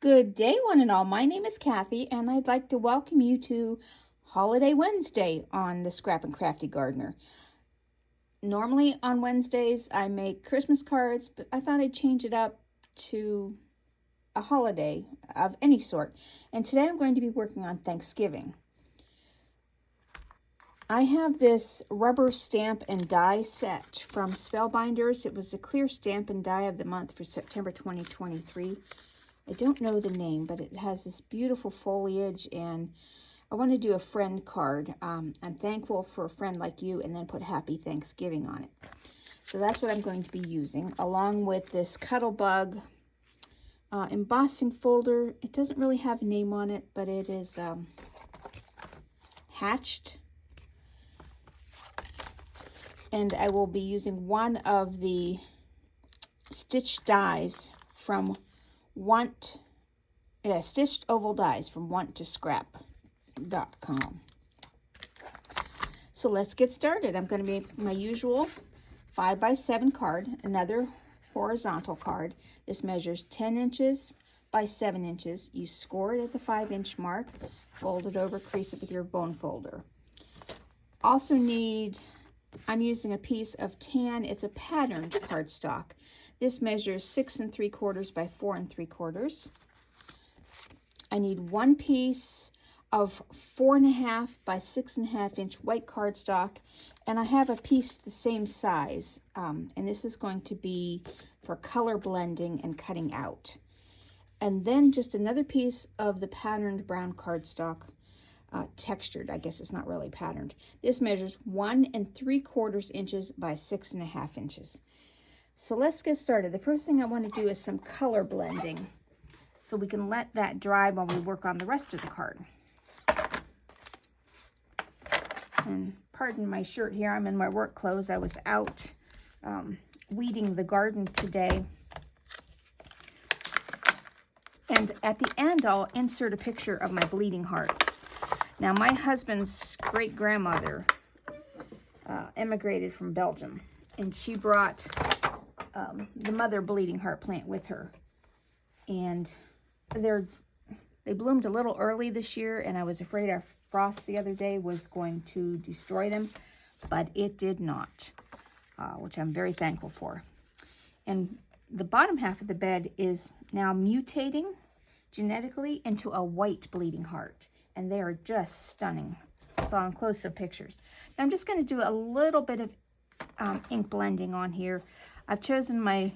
Good day, one and all. My name is Kathy, and I'd like to welcome you to Holiday Wednesday on the Scrap and Crafty Gardener. Normally on Wednesdays, I make Christmas cards, but I thought I'd change it up to a holiday of any sort. And today I'm going to be working on Thanksgiving. I have this rubber stamp and die set from Spellbinders. It was the clear stamp and die of the month for September 2023. I don't know the name, but it has this beautiful foliage, and I want to do a friend card. I'm thankful for a friend like you, and then put Happy Thanksgiving on it. So that's what I'm going to be using, along with this Cuttlebug embossing folder. It doesn't really have a name on it, but it is hatched. And I will be using one of the stitched dies from stitched oval dies from wanttoscrap.com. So let's get started. I'm going to make my usual 5x7 card, another horizontal card. This measures 10 inches by 7 inches. You score it at the 5-inch mark, fold it over, crease it with your bone folder. Also need, I'm using a piece of tan. It's a patterned cardstock. This measures 6 3/4 by 4 3/4. I need one piece of 4.5 by 6.5 inch white cardstock, and I have a piece the same size, and this is going to be for color blending and cutting out. And then just another piece of the patterned brown cardstock, textured. I guess it's not really patterned. This measures 1 3/4 inches by 6.5 inches. So let's get started. The first thing I want to do is some color blending, so we can let that dry while we work on the rest of the card. And pardon my shirt here, I'm in my work clothes. I was out weeding the garden today. And at the end, I'll insert a picture of my bleeding hearts. Now, my husband's great-grandmother immigrated from Belgium, and she brought the mother bleeding heart plant with her. And they bloomed a little early this year, and I was afraid our frost the other day was going to destroy them, but it did not, which I'm very thankful for. And the bottom half of the bed is now mutating genetically into a white bleeding heart, and they are just stunning. So on close-up pictures. Now I'm just going to do a little bit of ink blending on here. I've chosen my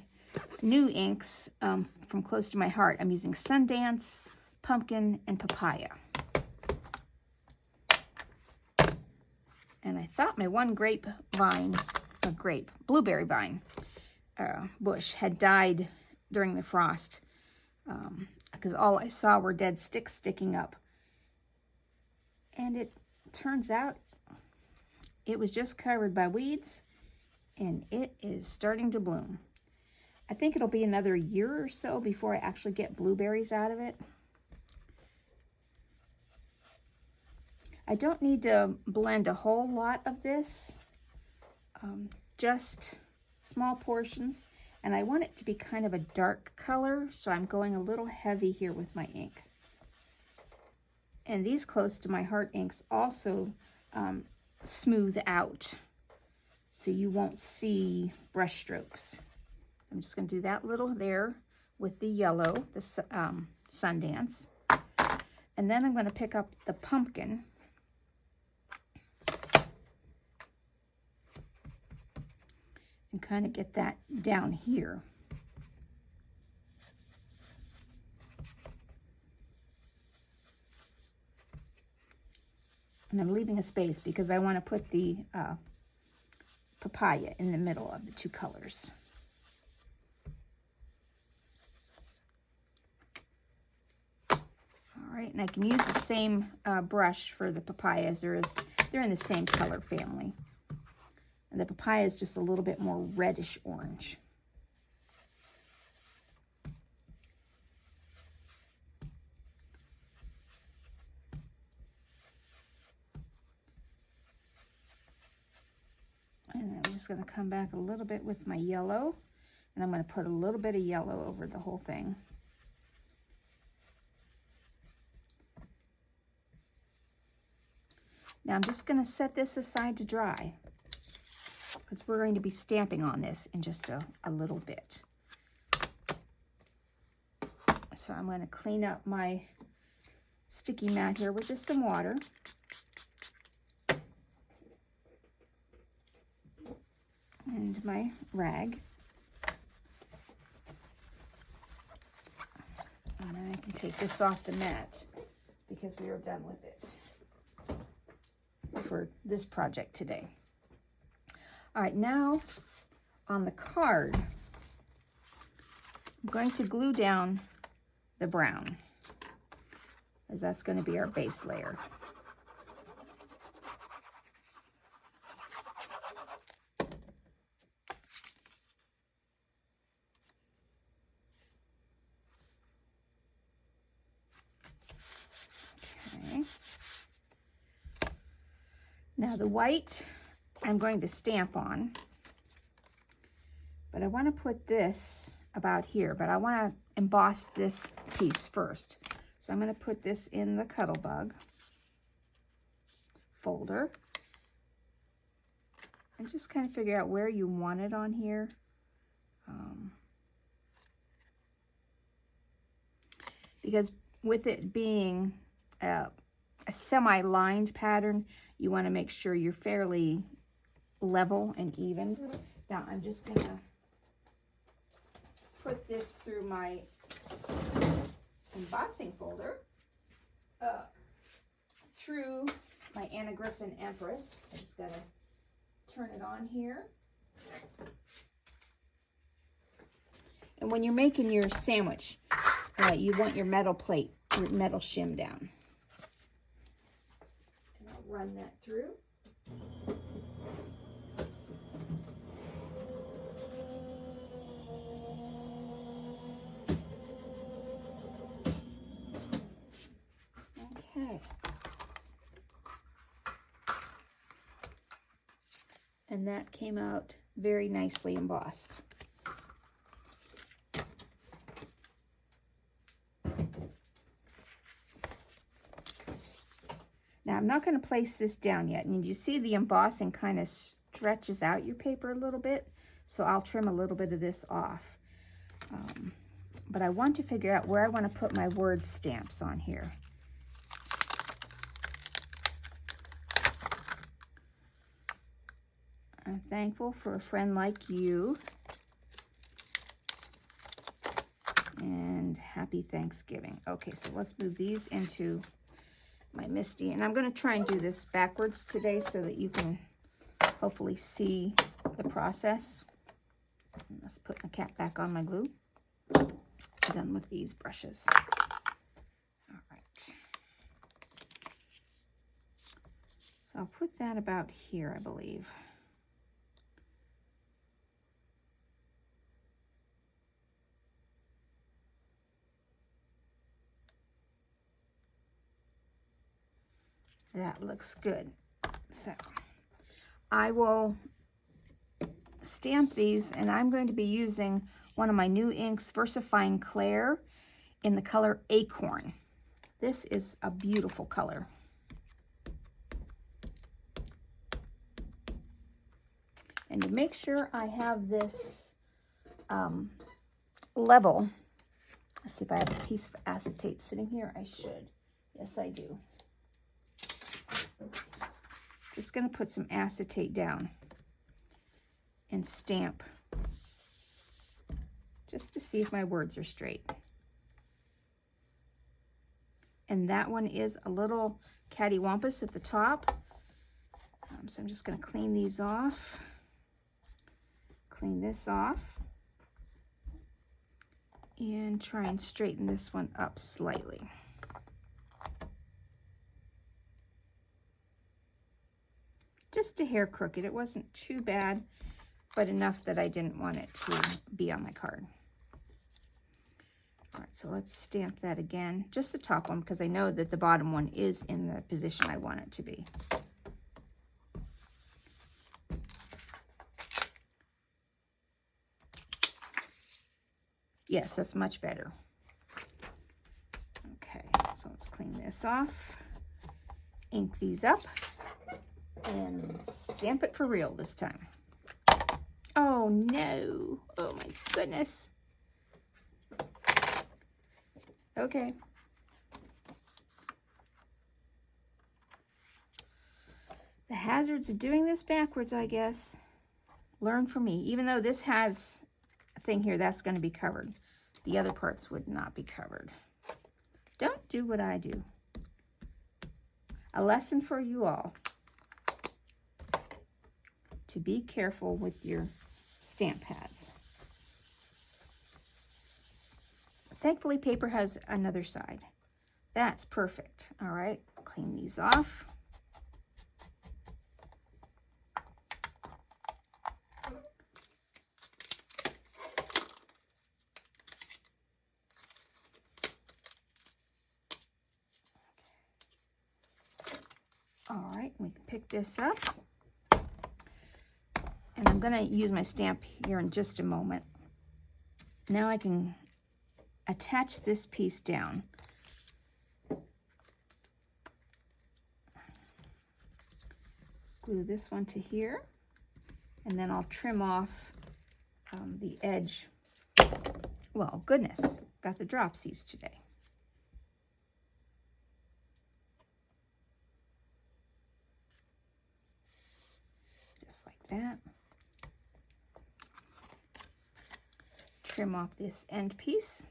new inks from close to my heart. I'm using Sundance, Pumpkin, and Papaya. And I thought my one blueberry vine bush had died during the frost, because all I saw were dead sticks sticking up. And it turns out it was just covered by weeds, and it is starting to bloom. I think it'll be another year or so before I actually get blueberries out of it. I don't need to blend a whole lot of this, just small portions. And I want it to be kind of a dark color, so I'm going a little heavy here with my ink. And these close to my heart inks also smooth out, so you won't see brush strokes. I'm just going to do that little there with the yellow, the Sundance. And then I'm going to pick up the pumpkin. And kind of get that down here. And I'm leaving a space because I want to put the papaya in the middle of the two colors. All right, and I can use the same brush for the papayas. They're in the same color family. And the papaya is just a little bit more reddish orange. And I'm just going to come back a little bit with my yellow, and I'm going to put a little bit of yellow over the whole thing. Now I'm just going to set this aside to dry because we're going to be stamping on this in just a little bit. So I'm going to clean up my sticky mat here with just some water. And my rag. And then I can take this off the mat because we are done with it for this project today. All right, now on the card, I'm going to glue down the brown, as that's going to be our base layer. Okay. Now the white I'm going to stamp on, but I want to put this about here, but I want to emboss this piece first. So I'm going to put this in the Cuttlebug folder and just kind of figure out where you want it on here. Because with it being a semi-lined pattern, you want to make sure you're fairly level and even. Now I'm just going to put this through my embossing folder, through my Anna Griffin Empress. I just got to turn it on here. And when you're making your sandwich, you want your metal plate, your metal shim down. And I'll run that through. Okay. And that came out very nicely embossed. Now I'm not going to place this down yet, and you see the embossing kind of stretches out your paper a little bit, so I'll trim a little bit of this off. But I want to figure out where I want to put my word stamps on here. I'm thankful for a friend like you. And happy Thanksgiving. Okay, so let's move these into my MISTI. And I'm going to try and do this backwards today so that you can hopefully see the process. And let's put my cap back on my glue. Done with these brushes. All right. So I'll put that about here, I believe. That looks good. So I will stamp these, and I'm going to be using one of my new inks, VersaFine Clair, in the color Acorn. This is a beautiful color. And to make sure I have this level, let's see if I have a piece of acetate sitting here. I should. Yes, I do. Just going to put some acetate down and stamp just to see if my words are straight. And that one is a little cattywampus at the top. So I'm just going to clean these off. Clean this off. And try and straighten this one up slightly. Just a hair crooked. It wasn't too bad, but enough that I didn't want it to be on my card. All right, so let's stamp that again. Just the top one, because I know that the bottom one is in the position I want it to be. Yes, that's much better. Okay, so let's clean this off. Ink these up. and stamp it for real this time. Oh no, oh my goodness. Okay. The hazards of doing this backwards, I guess. Learn from me. Even though this has a thing here that's going to be covered, the other parts would not be covered. Don't do what I do. A lesson for you all. To be careful with your stamp pads. Thankfully, paper has another side. That's perfect. All right, clean these off. All right, we can pick this up. And I'm going to use my stamp here in just a moment. Now I can attach this piece down. Glue this one to here, and then I'll trim off the edge. Well, goodness, got the dropsies today. Just like that. Trim off this end piece.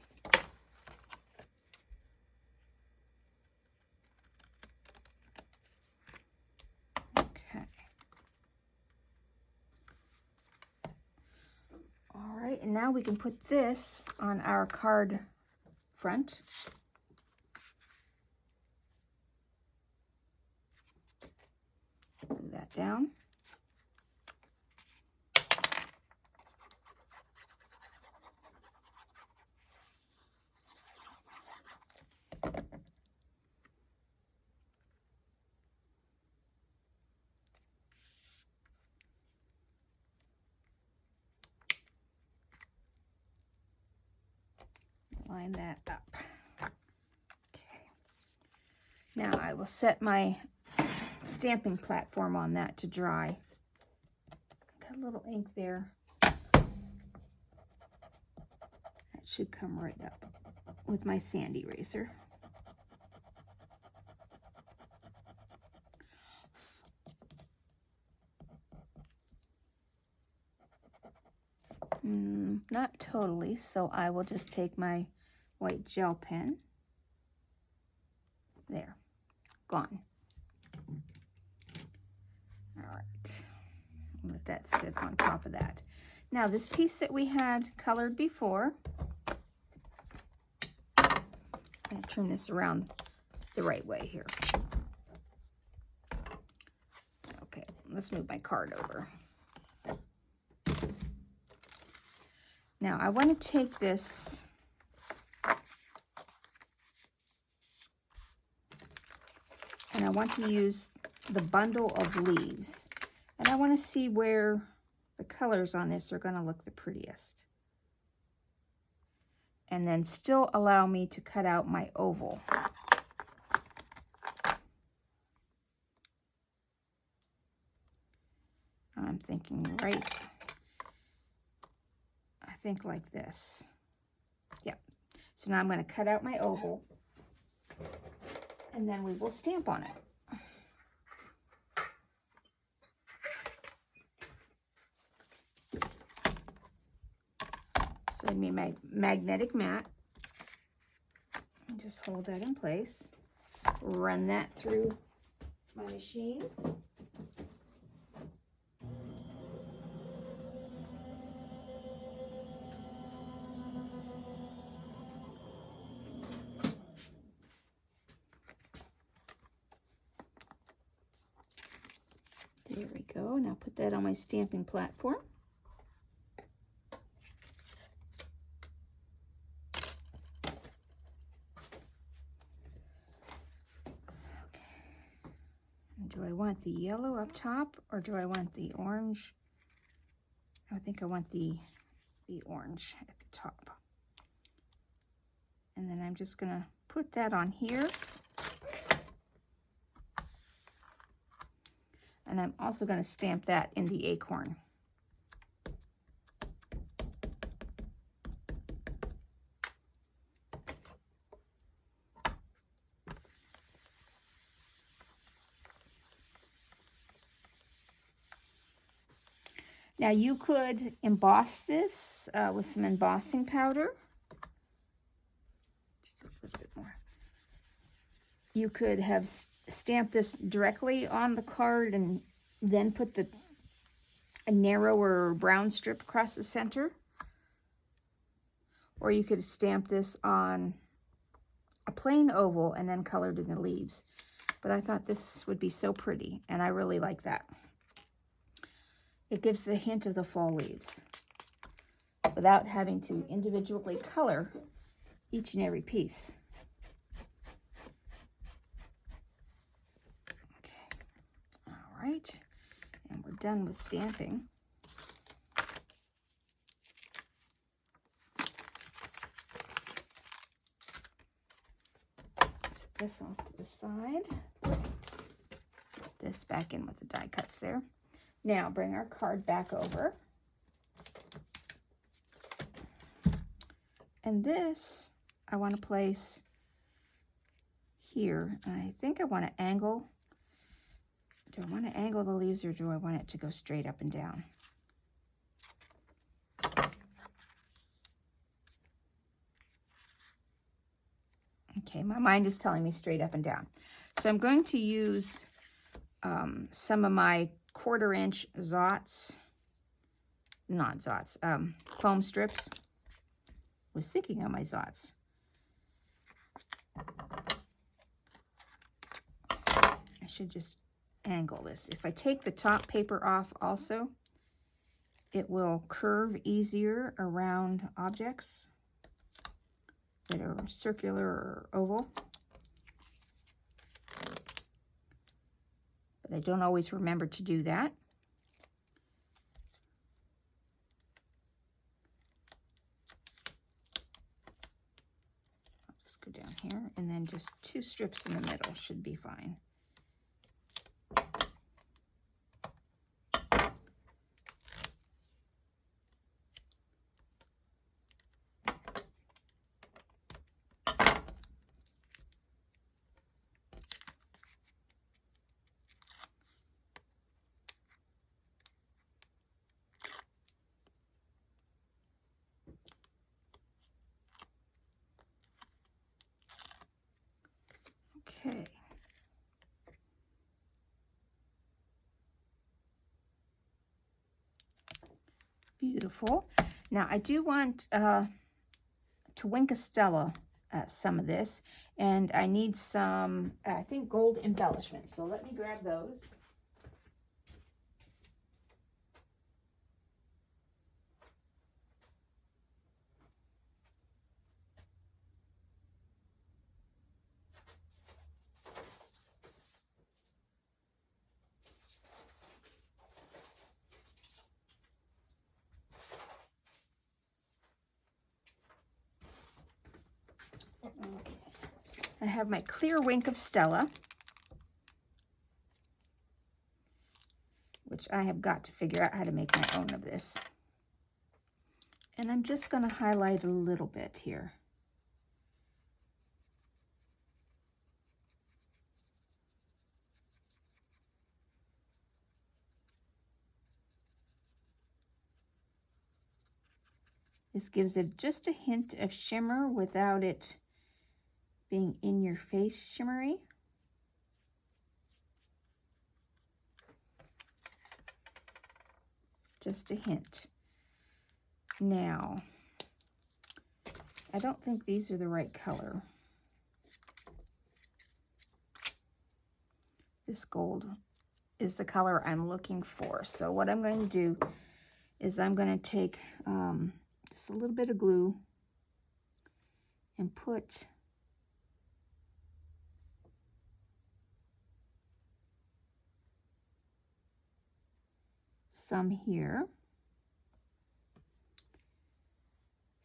Okay. All right, and now we can put this on our card front. Glue that down. Line that up. Okay. Now I will set my stamping platform on that to dry. Got a little ink there. That should come right up with my sand eraser. Not totally, so I will just take my white gel pen. There, gone. All right, let that sit on top of that. Now this piece that we had colored before, I'm going to turn this around the right way here. Okay, let's move my card over. Now I want to take this and I want to use the bundle of leaves. And I want to see where the colors on this are going to look the prettiest. And then still allow me to cut out my oval. I'm thinking right, I think like this. Yep. So now I'm going to cut out my oval. And then we will stamp on it. So I made my magnetic mat. Just hold that in place. Run that through my machine. There we go. Now put that on my stamping platform. Okay. Do I want the yellow up top or do I want the orange? I think I want the orange at the top. And then I'm just gonna put that on here. And I'm also going to stamp that in the acorn. Now you could emboss this with some embossing powder. Just a little bit more. You could have stamped this directly on the card and then put a narrower brown strip across the center. Or you could stamp this on a plain oval and then colored in the leaves. But I thought this would be so pretty, and I really like that. It gives the hint of the fall leaves without having to individually color each and every piece. Okay, all right, and we're done with stamping. Set this off to the side. Put this back in with the die cuts there. Now bring our card back over. And this I want to place here. And I think I want to angle. Do I want to angle the leaves or do I want it to go straight up and down? Okay, my mind is telling me straight up and down. So I'm going to use some of my 1/4 inch Zots, not Zots, foam strips. Was thinking of my Zots. I should just angle this. If I take the top paper off also, it will curve easier around objects that are circular or oval. But I don't always remember to do that. I'll just go down here, and then just 2 strips in the middle should be fine. Okay. Beautiful. Now I do want to Winkastella some of this, and I need some, I think, gold embellishments. So let me grab those. Okay. I have my clear Wink of Stella, which I have got to figure out how to make my own of this. And I'm just going to highlight a little bit here. This gives it just a hint of shimmer without it being in your face shimmery. Just a hint. Now, I don't think these are the right color. This gold is the color I'm looking for. So what I'm going to do is I'm going to take just a little bit of glue and put some here.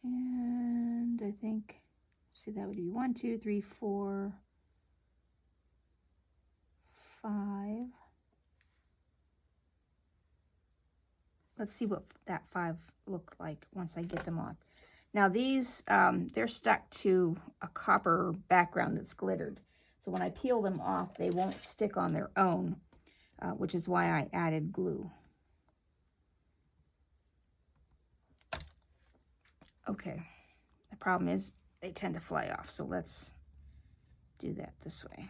And I think, see, that would be 1, 2, 3, 4, 5. let's see what that 5 look like once I get them on. Now these, they're stuck to a copper background that's glittered. So when I peel them off, they won't stick on their own, which is why I added glue. Okay, the problem is they tend to fly off, so let's do that this way.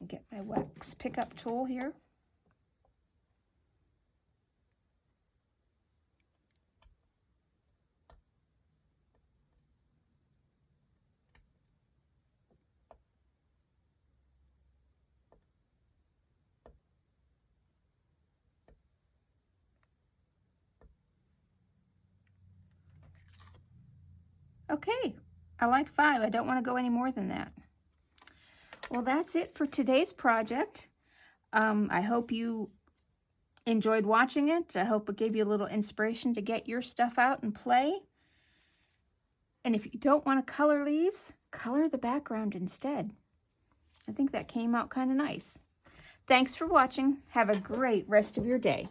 Get my wax pickup tool here. Okay, I like 5. I don't want to go any more than that. Well, that's it for today's project. I hope you enjoyed watching it. I hope it gave you a little inspiration to get your stuff out and play. And if you don't want to color leaves, color the background instead. I think that came out kind of nice. Thanks for watching. Have a great rest of your day.